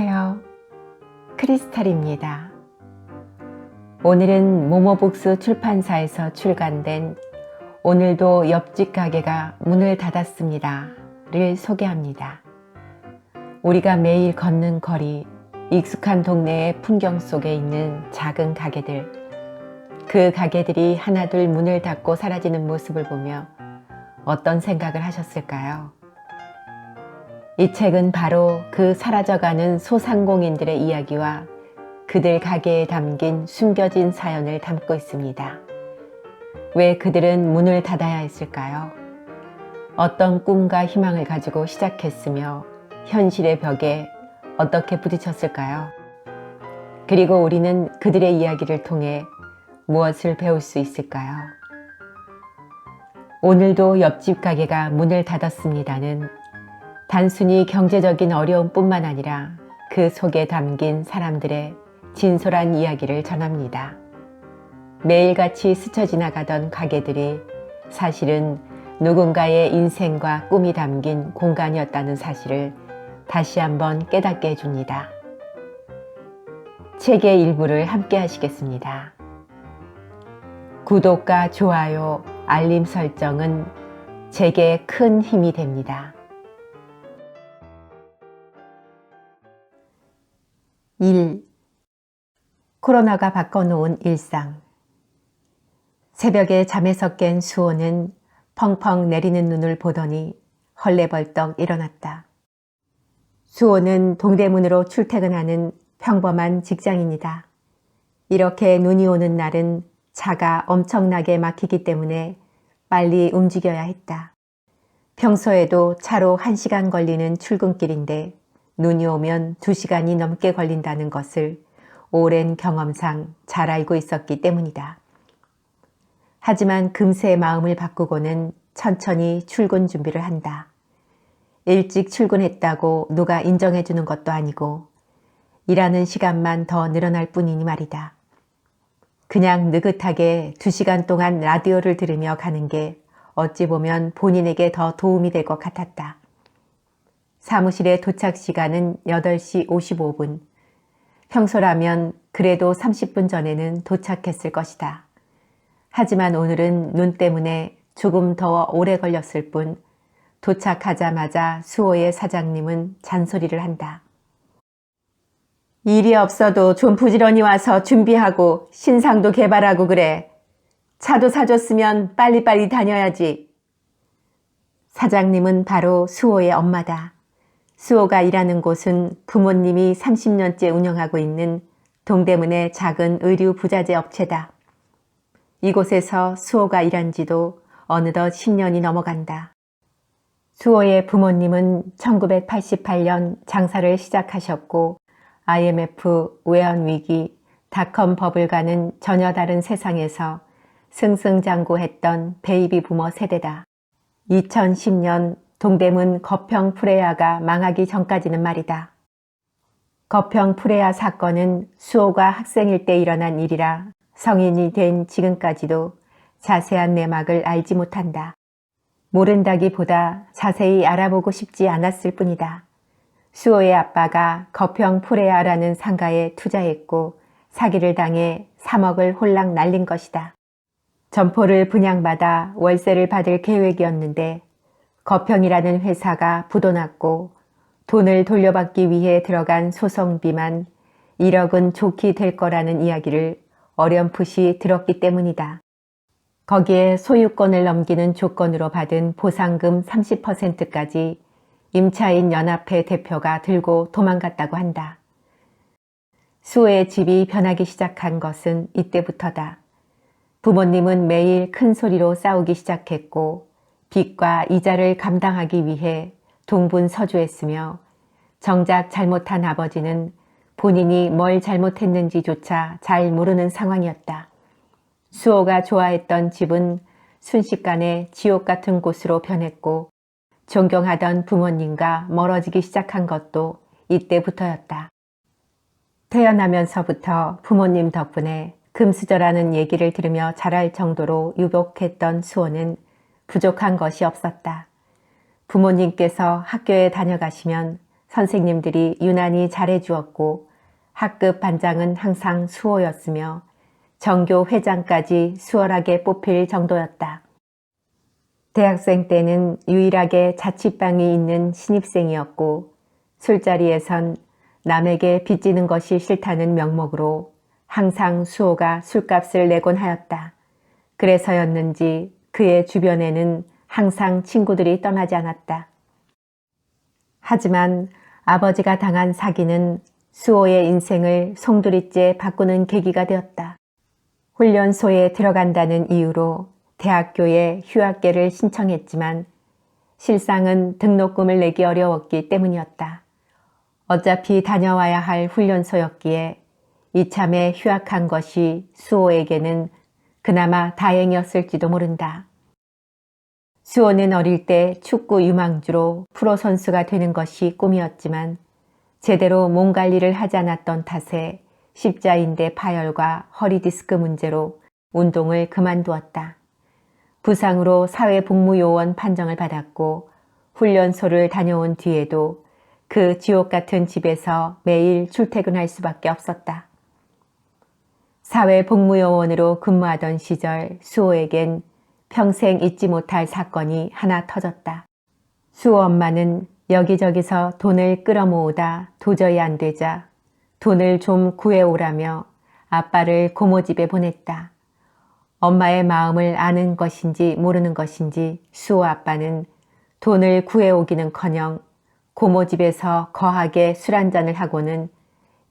안녕하세요. 크리스탈입니다. 오늘은 모모북스 출판사에서 출간된 오늘도 옆집 가게가 문을 닫았습니다를 소개합니다. 우리가 매일 걷는 거리, 익숙한 동네의 풍경 속에 있는 작은 가게들, 그 가게들이 하나둘 문을 닫고 사라지는 모습을 보며 어떤 생각을 하셨을까요? 이 책은 바로 그 사라져가는 소상공인들의 이야기와 그들 가게에 담긴 숨겨진 사연을 담고 있습니다. 왜 그들은 문을 닫아야 했을까요? 어떤 꿈과 희망을 가지고 시작했으며 현실의 벽에 어떻게 부딪혔을까요? 그리고 우리는 그들의 이야기를 통해 무엇을 배울 수 있을까요? 오늘도 옆집 가게가 문을 닫았습니다는 단순히 경제적인 어려움뿐만 아니라 그 속에 담긴 사람들의 진솔한 이야기를 전합니다. 매일같이 스쳐 지나가던 가게들이 사실은 누군가의 인생과 꿈이 담긴 공간이었다는 사실을 다시 한번 깨닫게 해줍니다. 책의 일부를 함께 하시겠습니다. 구독과 좋아요, 알림 설정은 제게 큰 힘이 됩니다. 1. 코로나가 바꿔놓은 일상. 새벽에 잠에서 깬 수호는 펑펑 내리는 눈을 보더니 헐레벌떡 일어났다. 수호는 동대문으로 출퇴근하는 평범한 직장인이다. 이렇게 눈이 오는 날은 차가 엄청나게 막히기 때문에 빨리 움직여야 했다. 평소에도 차로 1시간 걸리는 출근길인데 눈이 오면 2시간이 넘게 걸린다는 것을 오랜 경험상 잘 알고 있었기 때문이다. 하지만 금세 마음을 바꾸고는 천천히 출근 준비를 한다. 일찍 출근했다고 누가 인정해 주는 것도 아니고 일하는 시간만 더 늘어날 뿐이니 말이다. 그냥 느긋하게 2시간 동안 라디오를 들으며 가는 게 어찌 보면 본인에게 더 도움이 될 것 같았다. 사무실의 도착 시간은 8시 55분. 평소라면 그래도 30분 전에는 도착했을 것이다. 하지만 오늘은 눈 때문에 조금 더 오래 걸렸을 뿐 도착하자마자 수호의 사장님은 잔소리를 한다. 일이 없어도 좀 부지런히 와서 준비하고 신상도 개발하고 그래. 차도 사줬으면 빨리빨리 다녀야지. 사장님은 바로 수호의 엄마다. 수호가 일하는 곳은 부모님이 30년째 운영하고 있는 동대문의 작은 의류 부자재 업체다. 이곳에서 수호가 일한 지도 어느덧 10년이 넘어간다. 수호의 부모님은 1988년 장사를 시작하셨고 IMF, 외환위기, 닷컴 버블과는 전혀 다른 세상에서 승승장구했던 베이비 부머 세대다. 2010년 동대문 거평 프레아가 망하기 전까지는 말이다. 거평 프레아 사건은 수호가 학생일 때 일어난 일이라 성인이 된 지금까지도 자세한 내막을 알지 못한다. 모른다기보다 자세히 알아보고 싶지 않았을 뿐이다. 수호의 아빠가 거평 프레아라는 상가에 투자했고 사기를 당해 3억을 홀랑 날린 것이다. 점포를 분양받아 월세를 받을 계획이었는데 거평이라는 회사가 부도났고 돈을 돌려받기 위해 들어간 소송비만 1억은 좋게 될 거라는 이야기를 어렴풋이 들었기 때문이다. 거기에 소유권을 넘기는 조건으로 받은 보상금 30%까지 임차인 연합회 대표가 들고 도망갔다고 한다. 수호의 집이 변하기 시작한 것은 이때부터다. 부모님은 매일 큰 소리로 싸우기 시작했고 빚과 이자를 감당하기 위해 동분서주했으며 정작 잘못한 아버지는 본인이 뭘 잘못했는지조차 잘 모르는 상황이었다. 수호가 좋아했던 집은 순식간에 지옥 같은 곳으로 변했고 존경하던 부모님과 멀어지기 시작한 것도 이때부터였다. 태어나면서부터 부모님 덕분에 금수저라는 얘기를 들으며 자랄 정도로 유복했던 수호는 부족한 것이 없었다. 부모님께서 학교에 다녀가시면 선생님들이 유난히 잘해주었고 학급 반장은 항상 수호였으며 정교 회장까지 수월하게 뽑힐 정도였다. 대학생 때는 유일하게 자취방이 있는 신입생이었고 술자리에선 남에게 빚지는 것이 싫다는 명목으로 항상 수호가 술값을 내곤 하였다. 그래서였는지 그의 주변에는 항상 친구들이 떠나지 않았다. 하지만 아버지가 당한 사기는 수호의 인생을 송두리째 바꾸는 계기가 되었다. 훈련소에 들어간다는 이유로 대학교에 휴학계를 신청했지만 실상은 등록금을 내기 어려웠기 때문이었다. 어차피 다녀와야 할 훈련소였기에 이참에 휴학한 것이 수호에게는 그나마 다행이었을지도 모른다. 수호는 어릴 때 축구 유망주로 프로 선수가 되는 것이 꿈이었지만 제대로 몸 관리를 하지 않았던 탓에 십자인대 파열과 허리 디스크 문제로 운동을 그만두었다. 부상으로 사회복무요원 판정을 받았고 훈련소를 다녀온 뒤에도 그 지옥 같은 집에서 매일 출퇴근할 수밖에 없었다. 사회복무요원으로 근무하던 시절 수호에겐 평생 잊지 못할 사건이 하나 터졌다. 수호 엄마는 여기저기서 돈을 끌어모으다 도저히 안 되자 돈을 좀 구해오라며 아빠를 고모 집에 보냈다. 엄마의 마음을 아는 것인지 모르는 것인지 수호 아빠는 돈을 구해오기는커녕 고모 집에서 거하게 술 한잔을 하고는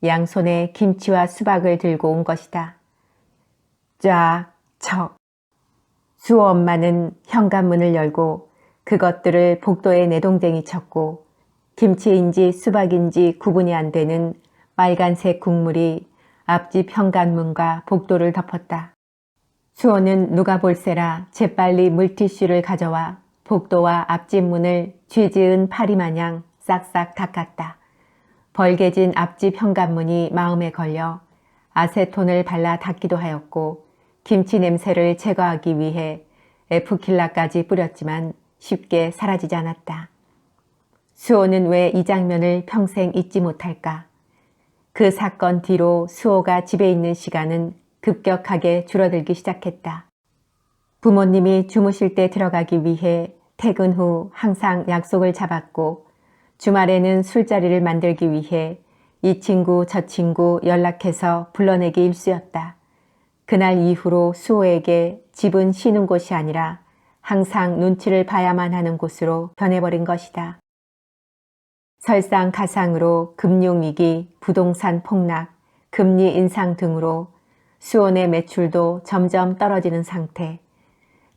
양손에 김치와 수박을 들고 온 것이다. 쫙, 척. 수호 엄마는 현관문을 열고 그것들을 복도에 내동댕이 쳤고 김치인지 수박인지 구분이 안 되는 빨간색 국물이 앞집 현관문과 복도를 덮었다. 수호는 누가 볼세라 재빨리 물티슈를 가져와 복도와 앞집 문을 쥐지은 파리마냥 싹싹 닦았다. 벌개진 앞집 현관문이 마음에 걸려 아세톤을 발라 닦기도 하였고 김치 냄새를 제거하기 위해 에프킬라까지 뿌렸지만 쉽게 사라지지 않았다. 수호는 왜 이 장면을 평생 잊지 못할까? 그 사건 뒤로 수호가 집에 있는 시간은 급격하게 줄어들기 시작했다. 부모님이 주무실 때 들어가기 위해 퇴근 후 항상 약속을 잡았고 주말에는 술자리를 만들기 위해 이 친구 저 친구 연락해서 불러내기 일쑤였다. 그날 이후로 수호에게 집은 쉬는 곳이 아니라 항상 눈치를 봐야만 하는 곳으로 변해버린 것이다. 설상가상으로 금융위기, 부동산 폭락, 금리 인상 등으로 수호의 매출도 점점 떨어지는 상태.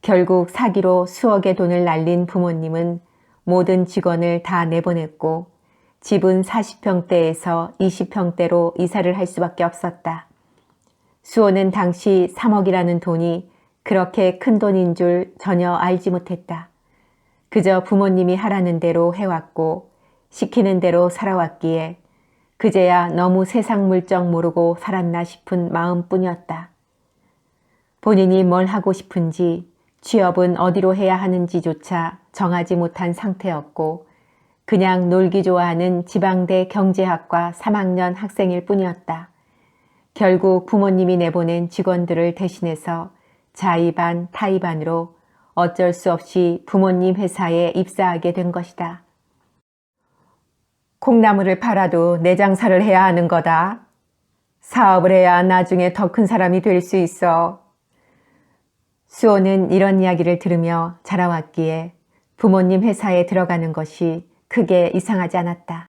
결국 사기로 수억의 돈을 날린 부모님은 모든 직원을 다 내보냈고 집은 40평대에서 20평대로 이사를 할 수밖에 없었다. 수호는 당시 3억이라는 돈이 그렇게 큰 돈인 줄 전혀 알지 못했다. 그저 부모님이 하라는 대로 해왔고 시키는 대로 살아왔기에 그제야 너무 세상 물정 모르고 살았나 싶은 마음뿐이었다. 본인이 뭘 하고 싶은지 취업은 어디로 해야 하는지조차 정하지 못한 상태였고 그냥 놀기 좋아하는 지방대 경제학과 3학년 학생일 뿐이었다. 결국 부모님이 내보낸 직원들을 대신해서 자의반 타의반으로 어쩔 수 없이 부모님 회사에 입사하게 된 것이다. 콩나물을 팔아도 내 장사를 해야 하는 거다. 사업을 해야 나중에 더 큰 사람이 될 수 있어. 수호는 이런 이야기를 들으며 자라왔기에 부모님 회사에 들어가는 것이 크게 이상하지 않았다.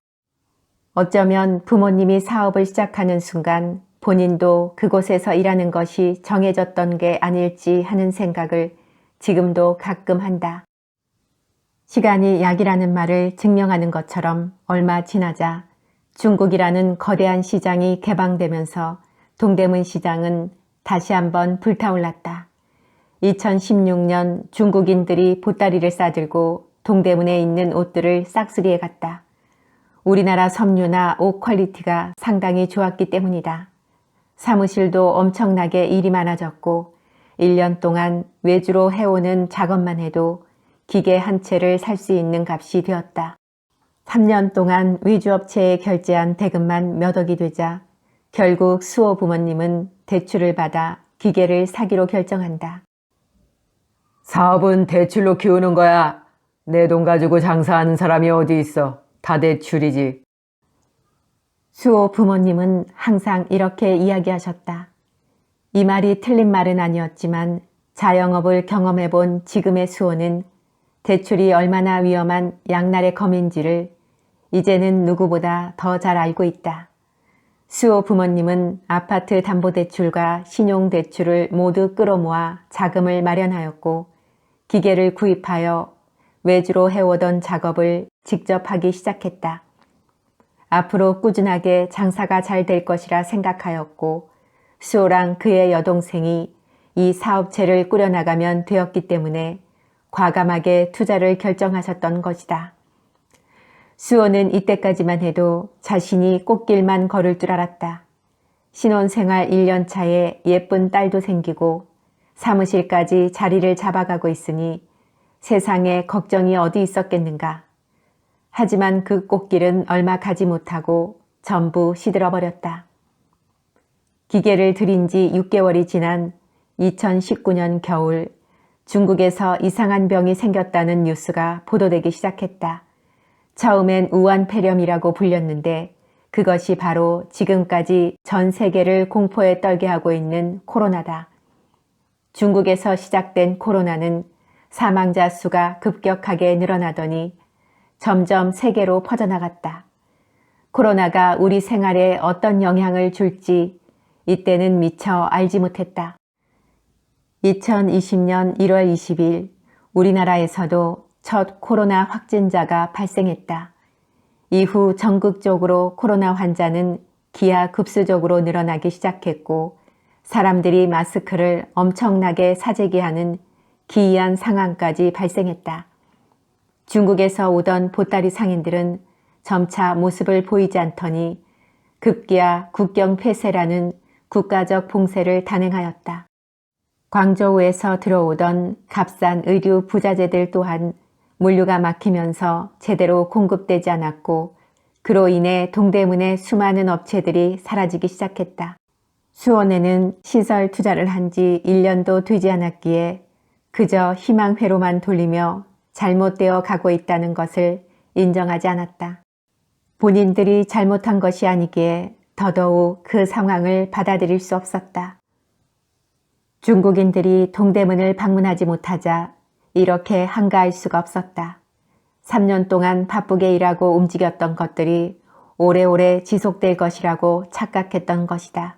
어쩌면 부모님이 사업을 시작하는 순간 본인도 그곳에서 일하는 것이 정해졌던 게 아닐지 하는 생각을 지금도 가끔 한다. 시간이 약이라는 말을 증명하는 것처럼 얼마 지나자 중국이라는 거대한 시장이 개방되면서 동대문 시장은 다시 한번 불타올랐다. 2016년 중국인들이 보따리를 싸들고 동대문에 있는 옷들을 싹쓸이해 갔다. 우리나라 섬유나 옷 퀄리티가 상당히 좋았기 때문이다. 사무실도 엄청나게 일이 많아졌고 1년 동안 외주로 해오는 작업만 해도 기계 한 채를 살 수 있는 값이 되었다. 3년 동안 위주업체에 결제한 대금만 몇 억이 되자 결국 수호 부모님은 대출을 받아 기계를 사기로 결정한다. 사업은 대출로 키우는 거야. 내 돈 가지고 장사하는 사람이 어디 있어. 다 대출이지. 수호 부모님은 항상 이렇게 이야기하셨다. 이 말이 틀린 말은 아니었지만 자영업을 경험해본 지금의 수호는 대출이 얼마나 위험한 양날의 검인지를 이제는 누구보다 더 잘 알고 있다. 수호 부모님은 아파트 담보대출과 신용대출을 모두 끌어모아 자금을 마련하였고 기계를 구입하여 외주로 해오던 작업을 직접 하기 시작했다. 앞으로 꾸준하게 장사가 잘 될 것이라 생각하였고 수호랑 그의 여동생이 이 사업체를 꾸려나가면 되었기 때문에 과감하게 투자를 결정하셨던 것이다. 수호는 이때까지만 해도 자신이 꽃길만 걸을 줄 알았다. 신혼생활 1년 차에 예쁜 딸도 생기고 사무실까지 자리를 잡아가고 있으니 세상에 걱정이 어디 있었겠는가. 하지만 그 꽃길은 얼마 가지 못하고 전부 시들어버렸다. 기계를 들인 지 6개월이 지난 2019년 겨울 중국에서 이상한 병이 생겼다는 뉴스가 보도되기 시작했다. 처음엔 우한폐렴이라고 불렸는데 그것이 바로 지금까지 전 세계를 공포에 떨게 하고 있는 코로나다. 중국에서 시작된 코로나는 사망자 수가 급격하게 늘어나더니 점점 세계로 퍼져나갔다. 코로나가 우리 생활에 어떤 영향을 줄지 이때는 미처 알지 못했다. 2020년 1월 20일 우리나라에서도 첫 코로나 확진자가 발생했다. 이후 전국적으로 코로나 환자는 기하급수적으로 늘어나기 시작했고 사람들이 마스크를 엄청나게 사재기 하는 기이한 상황까지 발생했다. 중국에서 오던 보따리 상인들은 점차 모습을 보이지 않더니 급기야 국경 폐쇄라는 국가적 봉쇄를 단행하였다. 광저우에서 들어오던 값싼 의류 부자재들 또한 물류가 막히면서 제대로 공급되지 않았고 그로 인해 동대문의 수많은 업체들이 사라지기 시작했다. 수원에는 시설 투자를 한 지 1년도 되지 않았기에 그저 희망회로만 돌리며 잘못되어 가고 있다는 것을 인정하지 않았다. 본인들이 잘못한 것이 아니기에 더더욱 그 상황을 받아들일 수 없었다. 중국인들이 동대문을 방문하지 못하자 이렇게 한가할 수가 없었다. 3년 동안 바쁘게 일하고 움직였던 것들이 오래오래 지속될 것이라고 착각했던 것이다.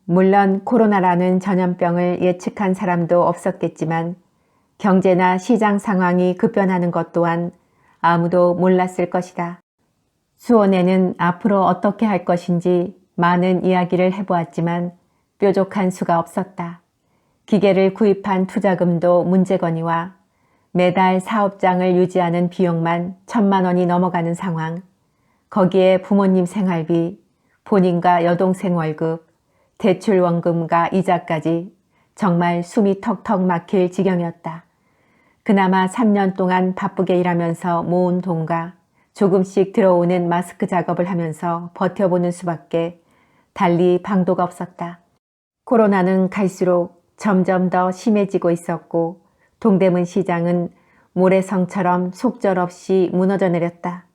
물론 코로나라는 전염병을 예측한 사람도 없었겠지만 경제나 시장 상황이 급변하는 것 또한 아무도 몰랐을 것이다. 수원에는 앞으로 어떻게 할 것인지 많은 이야기를 해보았지만 뾰족한 수가 없었다. 기계를 구입한 투자금도 문제거니와 매달 사업장을 유지하는 비용만 1,000만 원이 넘어가는 상황, 거기에 부모님 생활비, 본인과 여동생 월급, 대출 원금과 이자까지 정말 숨이 턱턱 막힐 지경이었다. 그나마 3년 동안 바쁘게 일하면서 모은 돈과 조금씩 들어오는 마스크 작업을 하면서 버텨보는 수밖에 달리 방도가 없었다. 코로나는 갈수록 점점 더 심해지고 있었고 동대문 시장은 모래성처럼 속절없이 무너져 내렸다.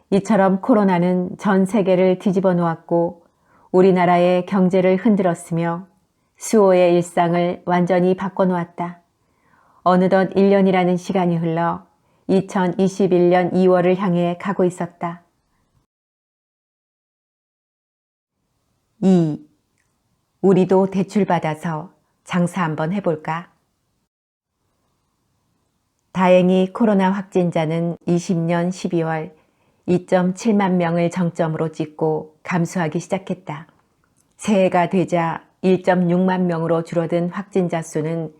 이처럼 코로나는 전 세계를 뒤집어 놓았고 우리나라의 경제를 흔들었으며 수호의 일상을 완전히 바꿔놓았다. 어느덧 1년이라는 시간이 흘러 2021년 2월을 향해 가고 있었다. 2. 우리도 대출받아서 장사 한번 해볼까? 다행히 코로나 확진자는 20년 12월 2.7만 명을 정점으로 찍고 감소하기 시작했다. 새해가 되자 1.6만 명으로 줄어든 확진자 수는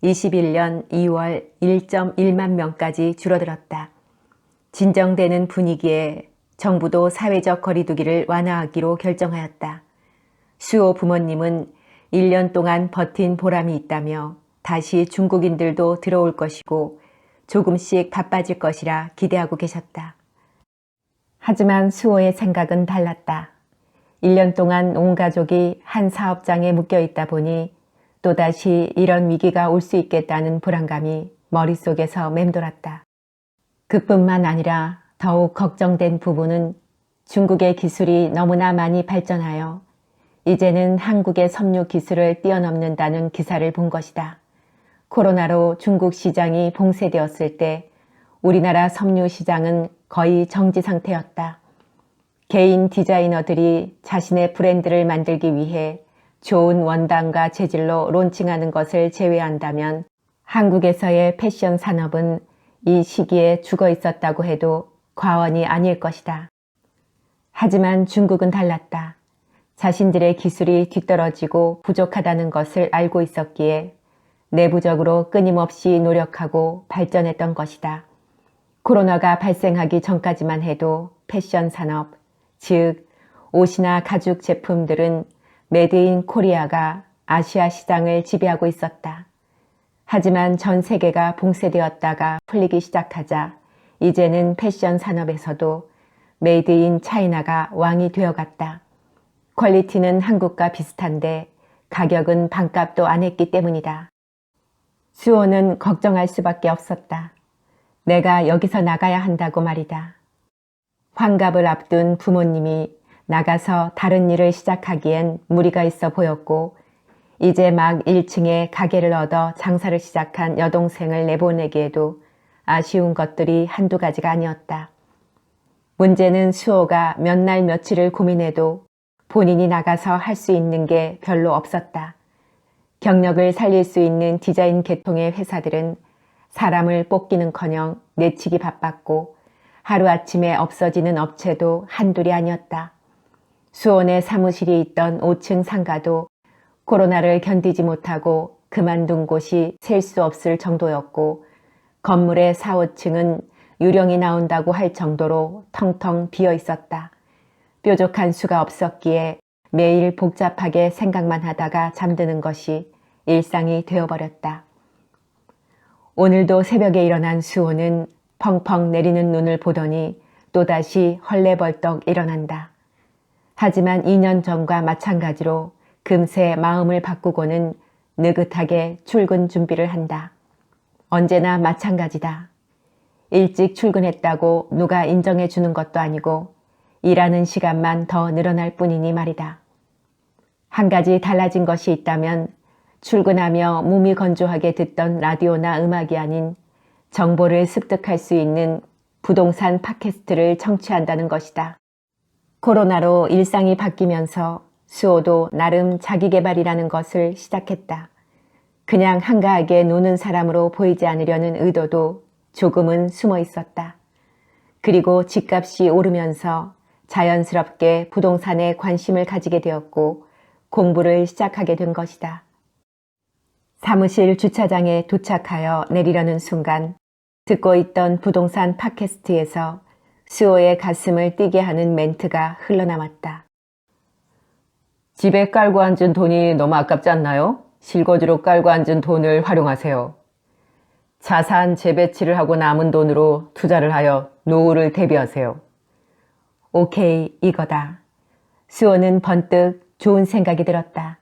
21년 2월 1.1만 명까지 줄어들었다. 진정되는 분위기에 정부도 사회적 거리두기를 완화하기로 결정하였다. 수호 부모님은 1년 동안 버틴 보람이 있다며 다시 중국인들도 들어올 것이고 조금씩 바빠질 것이라 기대하고 계셨다. 하지만 수호의 생각은 달랐다. 1년 동안 온 가족이 한 사업장에 묶여 있다 보니 또다시 이런 위기가 올 수 있겠다는 불안감이 머릿속에서 맴돌았다. 그뿐만 아니라 더욱 걱정된 부분은 중국의 기술이 너무나 많이 발전하여 이제는 한국의 섬유 기술을 뛰어넘는다는 기사를 본 것이다. 코로나로 중국 시장이 봉쇄되었을 때 우리나라 섬유 시장은 거의 정지 상태였다. 개인 디자이너들이 자신의 브랜드를 만들기 위해 좋은 원단과 재질로 론칭하는 것을 제외한다면 한국에서의 패션 산업은 이 시기에 죽어 있었다고 해도 과언이 아닐 것이다. 하지만 중국은 달랐다. 자신들의 기술이 뒤떨어지고 부족하다는 것을 알고 있었기에 내부적으로 끊임없이 노력하고 발전했던 것이다. 코로나가 발생하기 전까지만 해도 패션 산업, 즉 옷이나 가죽 제품들은 메드 인 코리아가 아시아 시장을 지배하고 있었다. 하지만 전 세계가 봉쇄되었다가 풀리기 시작하자 이제는 패션 산업에서도 메이드 인 차이나가 왕이 되어갔다. 퀄리티는 한국과 비슷한데 가격은 반값도 안 했기 때문이다. 수호는 걱정할 수밖에 없었다. 내가 여기서 나가야 한다고 말이다. 환갑을 앞둔 부모님이 나가서 다른 일을 시작하기엔 무리가 있어 보였고 이제 막 1층에 가게를 얻어 장사를 시작한 여동생을 내보내기에도 아쉬운 것들이 한두 가지가 아니었다. 문제는 수호가 몇 날 며칠을 고민해도 본인이 나가서 할 수 있는 게 별로 없었다. 경력을 살릴 수 있는 디자인 계통의 회사들은 사람을 뽑기는커녕 내치기 바빴고 하루아침에 없어지는 업체도 한둘이 아니었다. 수원의 사무실이 있던 5층 상가도 코로나를 견디지 못하고 그만둔 곳이 셀 수 없을 정도였고 건물의 4, 5층은 유령이 나온다고 할 정도로 텅텅 비어 있었다. 뾰족한 수가 없었기에 매일 복잡하게 생각만 하다가 잠드는 것이 일상이 되어버렸다. 오늘도 새벽에 일어난 수호는 펑펑 내리는 눈을 보더니 또다시 헐레벌떡 일어난다. 하지만 2년 전과 마찬가지로 금세 마음을 바꾸고는 느긋하게 출근 준비를 한다. 언제나 마찬가지다. 일찍 출근했다고 누가 인정해 주는 것도 아니고 일하는 시간만 더 늘어날 뿐이니 말이다. 한 가지 달라진 것이 있다면 출근하며 몸이 건조하게 듣던 라디오나 음악이 아닌 정보를 습득할 수 있는 부동산 팟캐스트를 청취한다는 것이다. 코로나로 일상이 바뀌면서 수호도 나름 자기계발이라는 것을 시작했다. 그냥 한가하게 노는 사람으로 보이지 않으려는 의도도 조금은 숨어 있었다. 그리고 집값이 오르면서 자연스럽게 부동산에 관심을 가지게 되었고 공부를 시작하게 된 것이다. 사무실 주차장에 도착하여 내리려는 순간 듣고 있던 부동산 팟캐스트에서 수호의 가슴을 뛰게 하는 멘트가 흘러나왔다. 집에 깔고 앉은 돈이 너무 아깝지 않나요? 실거주로 깔고 앉은 돈을 활용하세요. 자산 재배치를 하고 남은 돈으로 투자를 하여 노후를 대비하세요. 오케이, 이거다. 수호는 번뜩 좋은 생각이 들었다.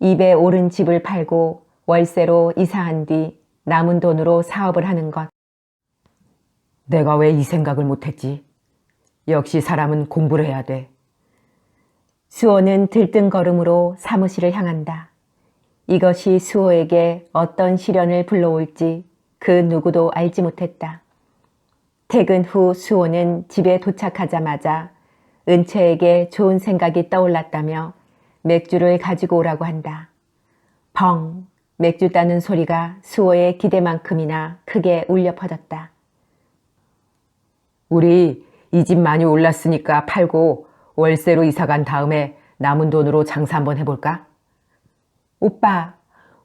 입에 오른 집을 팔고 월세로 이사한 뒤 남은 돈으로 사업을 하는 것. 내가 왜 이 생각을 못했지? 역시 사람은 공부를 해야 돼. 수호는 들뜬걸음으로 사무실을 향한다. 이것이 수호에게 어떤 시련을 불러올지 그 누구도 알지 못했다. 퇴근 후 수호는 집에 도착하자마자 은채에게 좋은 생각이 떠올랐다며 맥주를 가지고 오라고 한다. 펑! 맥주 따는 소리가 수호의 기대만큼이나 크게 울려 퍼졌다. 우리 이 집 많이 올랐으니까 팔고 월세로 이사간 다음에 남은 돈으로 장사 한번 해볼까? 오빠,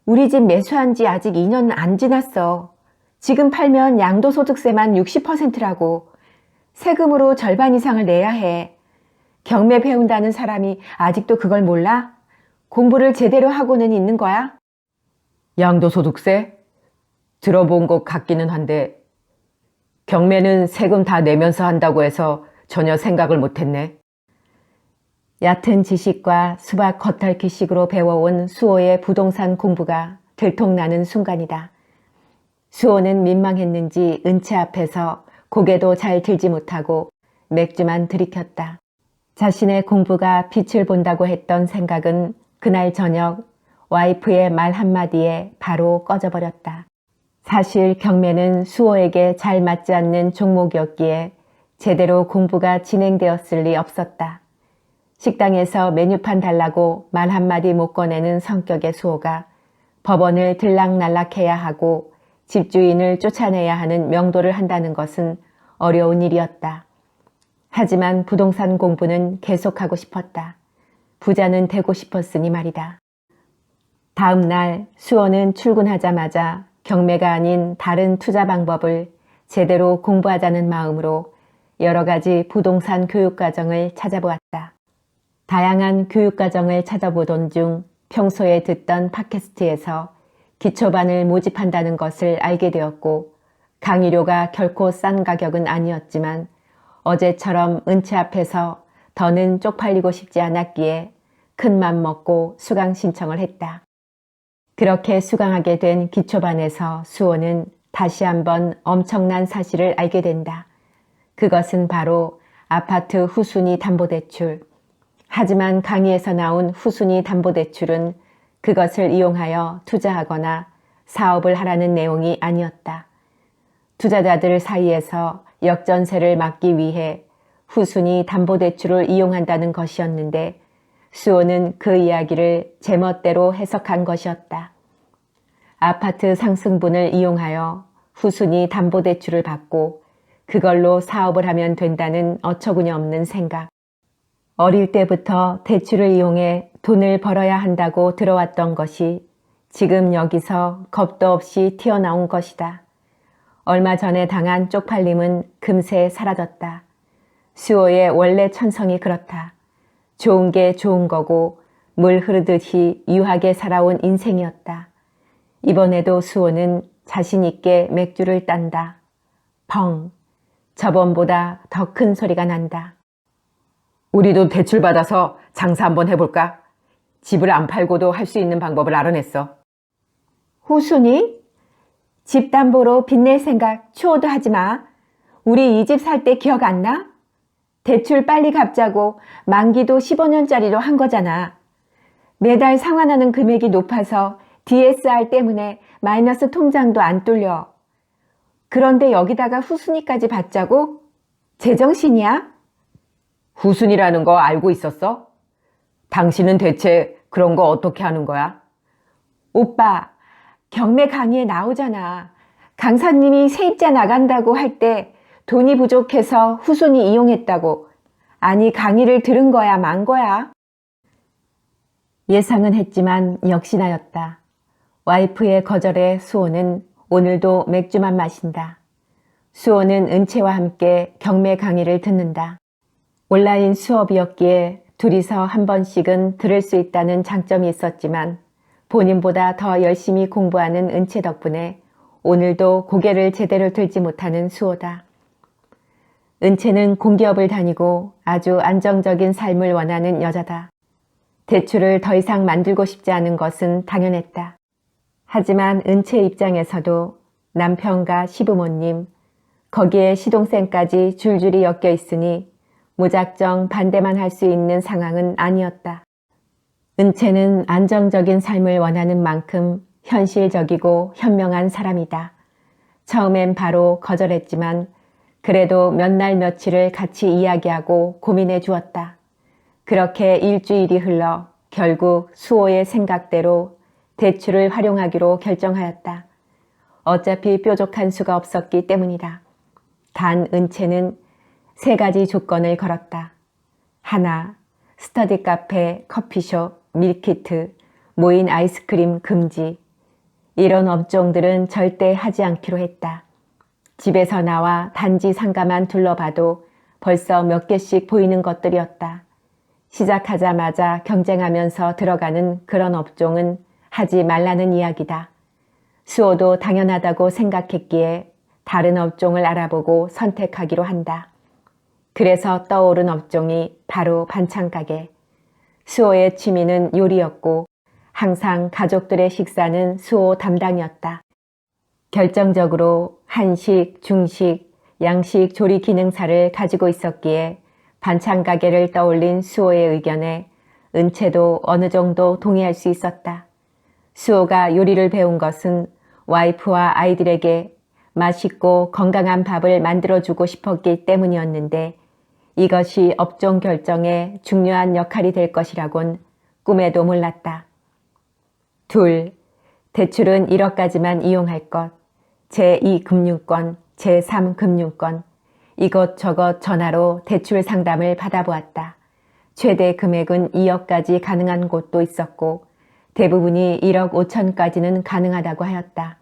우리 집 매수한 지 아직 2년 안 지났어. 지금 팔면 양도소득세만 60%라고. 세금으로 절반 이상을 내야 해. 경매 배운다는 사람이 아직도 그걸 몰라? 공부를 제대로 하고는 있는 거야? 양도소득세? 들어본 것 같기는 한데 경매는 세금 다 내면서 한다고 해서 전혀 생각을 못했네. 얕은 지식과 수박 겉핥기식으로 배워온 수호의 부동산 공부가 들통나는 순간이다. 수호는 민망했는지 은채 앞에서 고개도 잘 들지 못하고 맥주만 들이켰다. 자신의 공부가 빛을 본다고 했던 생각은 그날 저녁 와이프의 말 한마디에 바로 꺼져버렸다. 사실 경매는 수호에게 잘 맞지 않는 종목이었기에 제대로 공부가 진행되었을 리 없었다. 식당에서 메뉴판 달라고 말 한마디 못 꺼내는 성격의 수호가 법원을 들락날락해야 하고 집주인을 쫓아내야 하는 명도를 한다는 것은 어려운 일이었다. 하지만 부동산 공부는 계속하고 싶었다. 부자는 되고 싶었으니 말이다. 다음 날 수호는 출근하자마자 경매가 아닌 다른 투자 방법을 제대로 공부하자는 마음으로 여러 가지 부동산 교육과정을 찾아보았다. 다양한 교육과정을 찾아보던 중 평소에 듣던 팟캐스트에서 기초반을 모집한다는 것을 알게 되었고 강의료가 결코 싼 가격은 아니었지만 어제처럼 은채 앞에서 더는 쪽팔리고 싶지 않았기에 큰맘 먹고 수강 신청을 했다. 그렇게 수강하게 된 기초반에서 수호는 다시 한번 엄청난 사실을 알게 된다. 그것은 바로 아파트 후순위 담보대출. 하지만 강의에서 나온 후순위 담보대출은 그것을 이용하여 투자하거나 사업을 하라는 내용이 아니었다. 투자자들 사이에서 역전세를 막기 위해 후순위 담보대출을 이용한다는 것이었는데 수호는 그 이야기를 제멋대로 해석한 것이었다. 아파트 상승분을 이용하여 후순위 담보대출을 받고 그걸로 사업을 하면 된다는 어처구니 없는 생각. 어릴 때부터 대출을 이용해 돈을 벌어야 한다고 들어왔던 것이 지금 여기서 겁도 없이 튀어나온 것이다. 얼마 전에 당한 쪽팔림은 금세 사라졌다. 수호의 원래 천성이 그렇다. 좋은 게 좋은 거고 물 흐르듯이 유하게 살아온 인생이었다. 이번에도 수호는 자신 있게 맥주를 딴다. 펑! 저번보다 더 큰 소리가 난다. 우리도 대출 받아서 장사 한번 해볼까? 집을 안 팔고도 할 수 있는 방법을 알아냈어. 후순위? 집 담보로 빚낼 생각 추호도 하지 마. 우리 이 집 살 때 기억 안 나? 대출 빨리 갚자고 만기도 15년짜리로 한 거잖아. 매달 상환하는 금액이 높아서 DSR 때문에 마이너스 통장도 안 뚫려. 그런데 여기다가 후순위까지 받자고? 제정신이야? 후순위라는 거 알고 있었어? 당신은 대체 그런 거 어떻게 하는 거야? 오빠, 경매 강의에 나오잖아. 강사님이 세입자 나간다고 할 때 돈이 부족해서 후순위 이용했다고. 아니, 강의를 들은 거야, 만 거야? 예상은 했지만 역시나였다. 와이프의 거절에 수호는 오늘도 맥주만 마신다. 수호는 은채와 함께 경매 강의를 듣는다. 온라인 수업이었기에 둘이서 한 번씩은 들을 수 있다는 장점이 있었지만 본인보다 더 열심히 공부하는 은채 덕분에 오늘도 고개를 제대로 들지 못하는 수호다. 은채는 공기업을 다니고 아주 안정적인 삶을 원하는 여자다. 대출을 더 이상 만들고 싶지 않은 것은 당연했다. 하지만 은채 입장에서도 남편과 시부모님, 거기에 시동생까지 줄줄이 엮여 있으니 무작정 반대만 할 수 있는 상황은 아니었다. 은채는 안정적인 삶을 원하는 만큼 현실적이고 현명한 사람이다. 처음엔 바로 거절했지만 그래도 몇 날 며칠을 같이 이야기하고 고민해 주었다. 그렇게 일주일이 흘러 결국 수호의 생각대로 대출을 활용하기로 결정하였다. 어차피 뾰족한 수가 없었기 때문이다. 단 은채는 3가지 조건을 걸었다. 하나, 스터디 카페, 커피숍, 밀키트, 모인 아이스크림 금지. 이런 업종들은 절대 하지 않기로 했다. 집에서 나와 단지 상가만 둘러봐도 벌써 몇 개씩 보이는 것들이었다. 시작하자마자 경쟁하면서 들어가는 그런 업종은 하지 말라는 이야기다. 수호도 당연하다고 생각했기에 다른 업종을 알아보고 선택하기로 한다. 그래서 떠오른 업종이 바로 반찬가게. 수호의 취미는 요리였고 항상 가족들의 식사는 수호 담당이었다. 결정적으로 한식, 중식, 양식 조리 기능사를 가지고 있었기에 반찬 가게를 떠올린 수호의 의견에 은채도 어느 정도 동의할 수 있었다. 수호가 요리를 배운 것은 와이프와 아이들에게 맛있고 건강한 밥을 만들어주고 싶었기 때문이었는데 이것이 업종 결정에 중요한 역할이 될 것이라곤 꿈에도 몰랐다. 둘, 대출은 1억까지만 이용할 것. 제2금융권, 제3금융권, 이것저것 전화로 대출 상담을 받아보았다. 최대 금액은 2억까지 가능한 곳도 있었고 대부분이 1억 5천까지는 가능하다고 하였다.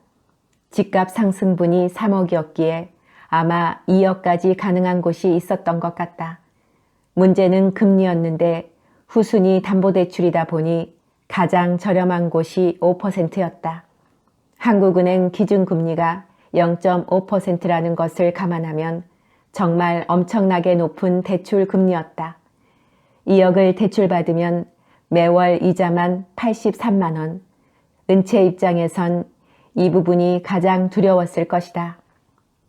집값 상승분이 3억이었기에 아마 2억까지 가능한 곳이 있었던 것 같다. 문제는 금리였는데 후순위 담보대출이다 보니 가장 저렴한 곳이 5%였다. 한국은행 기준금리가 0.5%라는 것을 감안하면 정말 엄청나게 높은 대출 금리였다. 2억을 대출받으면 매월 이자만 83만 원. 은채 입장에선 이 부분이 가장 두려웠을 것이다.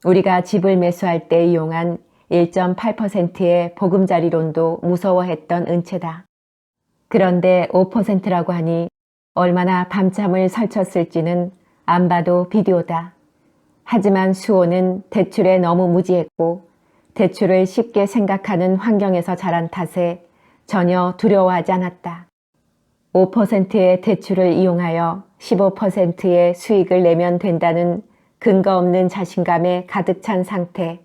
우리가 집을 매수할 때 이용한 1.8%의 보금자리론도 무서워했던 은채다. 그런데 5%라고 하니 얼마나 밤잠을 설쳤을지는 안 봐도 비디오다. 하지만 수호는 대출에 너무 무지했고 대출을 쉽게 생각하는 환경에서 자란 탓에 전혀 두려워하지 않았다. 5%의 대출을 이용하여 15%의 수익을 내면 된다는 근거 없는 자신감에 가득 찬 상태.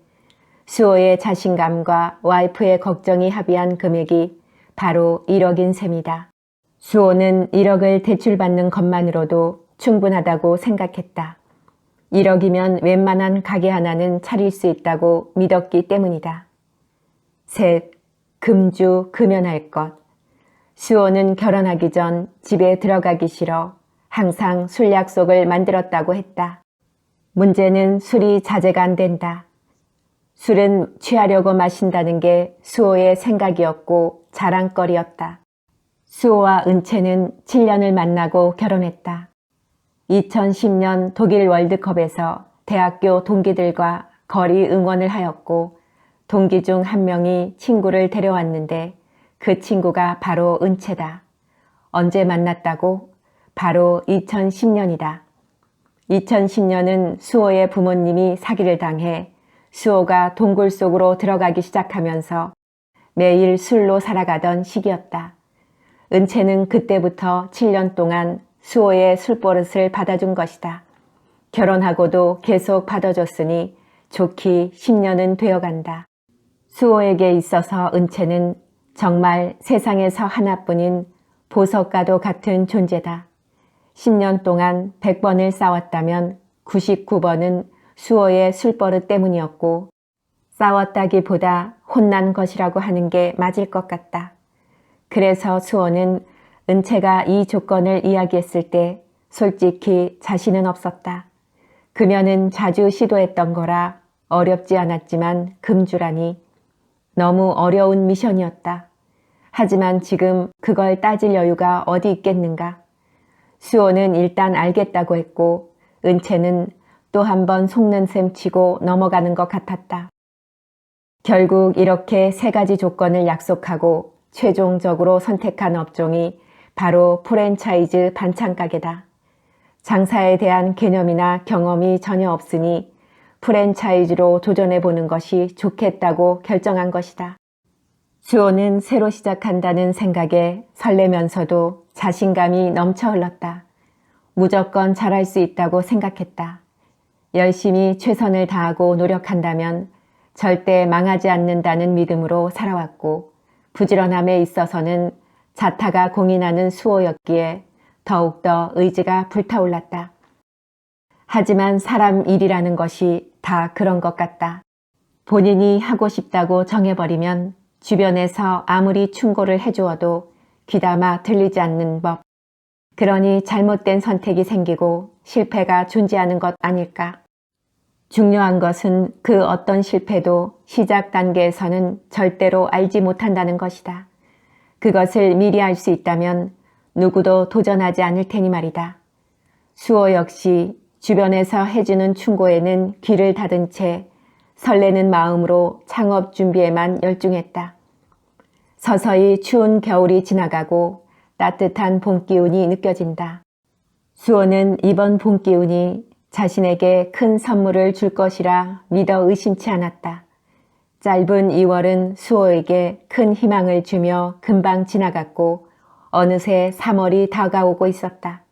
수호의 자신감과 와이프의 걱정이 합의한 금액이 바로 1억인 셈이다. 수호는 1억을 대출받는 것만으로도 충분하다고 생각했다. 1억이면 웬만한 가게 하나는 차릴 수 있다고 믿었기 때문이다. 셋, 금주 금연할 것. 수호는 결혼하기 전 집에 들어가기 싫어 항상 술 약속을 만들었다고 했다. 문제는 술이 자제가 안 된다. 술은 취하려고 마신다는 게 수호의 생각이었고 자랑거리였다. 수호와 은채는 7년을 만나고 결혼했다. 2010년 독일 월드컵에서 대학교 동기들과 거리 응원을 하였고 동기 중 한 명이 친구를 데려왔는데 그 친구가 바로 은채다. 언제 만났다고? 바로 2010년이다. 2010년은 수호의 부모님이 사기를 당해 수호가 동굴 속으로 들어가기 시작하면서 매일 술로 살아가던 시기였다. 은채는 그때부터 7년 동안 수호의 술버릇을 받아준 것이다. 결혼하고도 계속 받아줬으니 좋기 10년은 되어간다. 수호에게 있어서 은채는 정말 세상에서 하나뿐인 보석과도 같은 존재다. 10년 동안 100번을 싸웠다면 99번은 수호의 술버릇 때문이었고 싸웠다기보다 혼난 것이라고 하는 게 맞을 것 같다. 그래서 수호는 은채가 이 조건을 이야기했을 때 솔직히 자신은 없었다. 그녀는 자주 시도했던 거라 어렵지 않았지만 금주라니 너무 어려운 미션이었다. 하지만 지금 그걸 따질 여유가 어디 있겠는가. 수호는 일단 알겠다고 했고 은채는 또 한 번 속는 셈 치고 넘어가는 것 같았다. 결국 이렇게 세 가지 조건을 약속하고 최종적으로 선택한 업종이 바로 프랜차이즈 반찬가게다. 장사에 대한 개념이나 경험이 전혀 없으니 프랜차이즈로 도전해보는 것이 좋겠다고 결정한 것이다. 수호는 새로 시작한다는 생각에 설레면서도 자신감이 넘쳐 흘렀다. 무조건 잘할 수 있다고 생각했다. 열심히 최선을 다하고 노력한다면 절대 망하지 않는다는 믿음으로 살아왔고 부지런함에 있어서는 자타가 공인하는 수호였기에 더욱더 의지가 불타올랐다. 하지만 사람 일이라는 것이 다 그런 것 같다. 본인이 하고 싶다고 정해버리면 주변에서 아무리 충고를 해주어도 귀담아 들리지 않는 법. 그러니 잘못된 선택이 생기고 실패가 존재하는 것 아닐까. 중요한 것은 그 어떤 실패도 시작 단계에서는 절대로 알지 못한다는 것이다. 그것을 미리 알 수 있다면 누구도 도전하지 않을 테니 말이다. 수호 역시 주변에서 해주는 충고에는 귀를 닫은 채 설레는 마음으로 창업 준비에만 열중했다. 서서히 추운 겨울이 지나가고 따뜻한 봄 기운이 느껴진다. 수호는 이번 봄 기운이 자신에게 큰 선물을 줄 것이라 믿어 의심치 않았다. 짧은 2월은 수호에게 큰 희망을 주며 금방 지나갔고 어느새 3월이 다가오고 있었다.